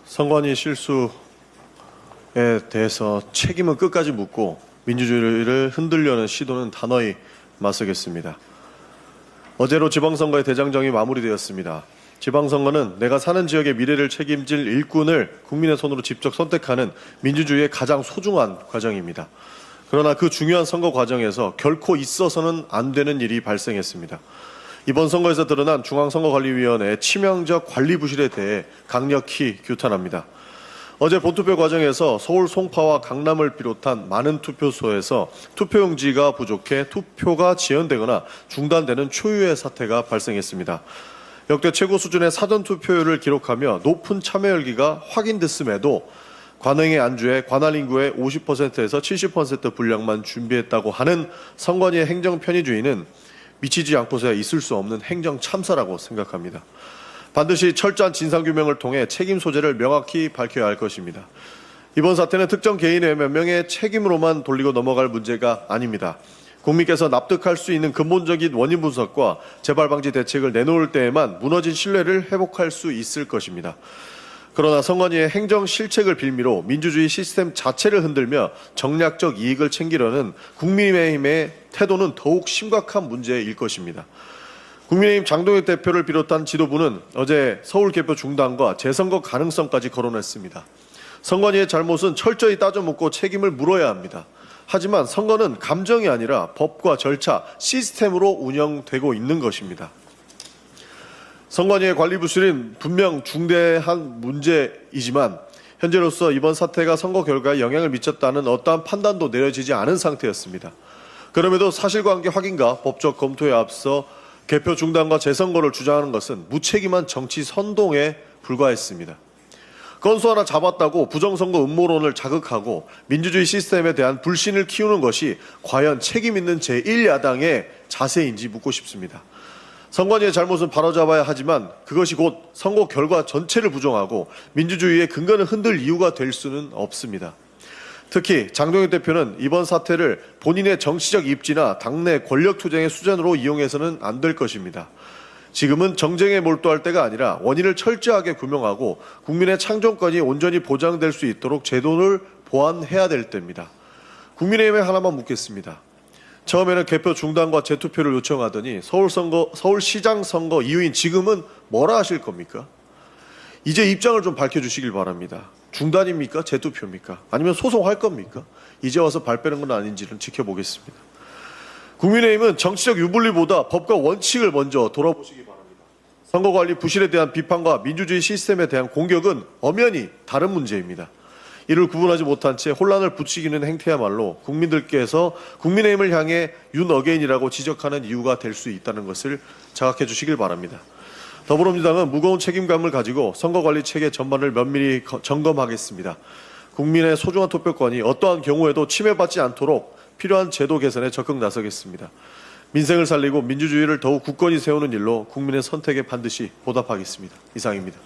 선관위 실수에 대해서 책임은 끝까지 묻고 민주주의를 흔들려는 시도는 단호히 맞서겠습니다. 어제로 지방선거의 대장정이 마무리되었습니다. 지방선거는 내가 사는 지역의 미래를 책임질 일꾼을 국민의 손으로 직접 선택하는 민주주의의 가장 소중한 과정입니다. 그러나 그 중요한 선거 과정에서 결코 있어서는 안 되는 일이 발생했습니다. 이번 선거에서 드러난 중앙선거관리위원회의 치명적 관리 부실에 대해 강력히 규탄합니다. 어제 본투표 과정에서 서울 송파와 강남을 비롯한 많은 투표소에서 투표용지가 부족해 투표가 지연되거나 중단되는 초유의 사태가 발생했습니다. 역대 최고 수준의 사전투표율을 기록하며 높은 참여 열기가 확인됐음에도 관행의 안주에 관할 인구의 50%에서 70% 분량만 준비했다고 하는 선관위의 행정 편의주의는 미치지 않고서야 있을 수 없는 행정 참사라고 생각합니다. 반드시 철저한 진상규명을 통해 책임 소재를 명확히 밝혀야 할 것입니다. 이번 사태는 특정 개인의 몇 명의 책임으로만 돌리고 넘어갈 문제가 아닙니다. 국민께서 납득할 수 있는 근본적인 원인 분석과 재발 방지 대책을 내놓을 때에만 무너진 신뢰를 회복할 수 있을 것입니다. 그러나 선관위의 행정 실책을 빌미로 민주주의 시스템 자체를 흔들며 정략적 이익을 챙기려는 국민의힘의 태도는 더욱 심각한 문제일 것입니다. 국민의힘 장동혁 대표를 비롯한 지도부는 어제 서울 개표 중단과 재선거 가능성까지 거론했습니다. 선관위의 잘못은 철저히 따져 묻고 책임을 물어야 합니다. 하지만 선거는 감정이 아니라 법과 절차, 시스템으로 운영되고 있는 것입니다. 선관위의 관리 부실은 분명 중대한 문제이지만 현재로서 이번 사태가 선거 결과에 영향을 미쳤다는 어떠한 판단도 내려지지 않은 상태였습니다. 그럼에도 사실관계 확인과 법적 검토에 앞서 개표 중단과 재선거를 주장하는 것은 무책임한 정치 선동에 불과했습니다. 건수 하나 잡았다고 부정선거 음모론을 자극하고 민주주의 시스템에 대한 불신을 키우는 것이 과연 책임 있는 제1야당의 자세인지 묻고 싶습니다. 선관위의 잘못은 바로잡아야 하지만 그것이 곧 선거 결과 전체를 부정하고 민주주의의 근간을 흔들 이유가 될 수는 없습니다. 특히 장동혁 대표는 이번 사태를 본인의 정치적 입지나 당내 권력투쟁의 수단으로 이용해서는 안 될 것입니다. 지금은 정쟁에 몰두할 때가 아니라 원인을 철저하게 규명하고 국민의 창정권이 온전히 보장될 수 있도록 제도를 보완해야 될 때입니다. 국민의힘에 하나만 묻겠습니다. 처음에는 개표 중단과 재투표를 요청하더니 서울시장 선거 이후인 지금은 뭐라 하실 겁니까? 이제 입장을 좀 밝혀주시길 바랍니다. 중단입니까? 재투표입니까? 아니면 소송할 겁니까? 이제 와서 발 빼는 건 아닌지는 지켜보겠습니다. 국민의힘은 정치적 유불리보다 법과 원칙을 먼저 돌아보시기 바랍니다. 선거관리 부실에 대한 비판과 민주주의 시스템에 대한 공격은 엄연히 다른 문제입니다. 이를 구분하지 못한 채 혼란을 부추기는 행태야말로 국민들께서 국민의힘을 향해 윤어게인이라고 지적하는 이유가 될 수 있다는 것을 자각해 주시길 바랍니다. 더불어민주당은 무거운 책임감을 가지고 선거관리 체계 전반을 면밀히 점검하겠습니다. 국민의 소중한 투표권이 어떠한 경우에도 침해받지 않도록 필요한 제도 개선에 적극 나서겠습니다. 민생을 살리고 민주주의를 더욱 굳건히 세우는 일로 국민의 선택에 반드시 보답하겠습니다. 이상입니다.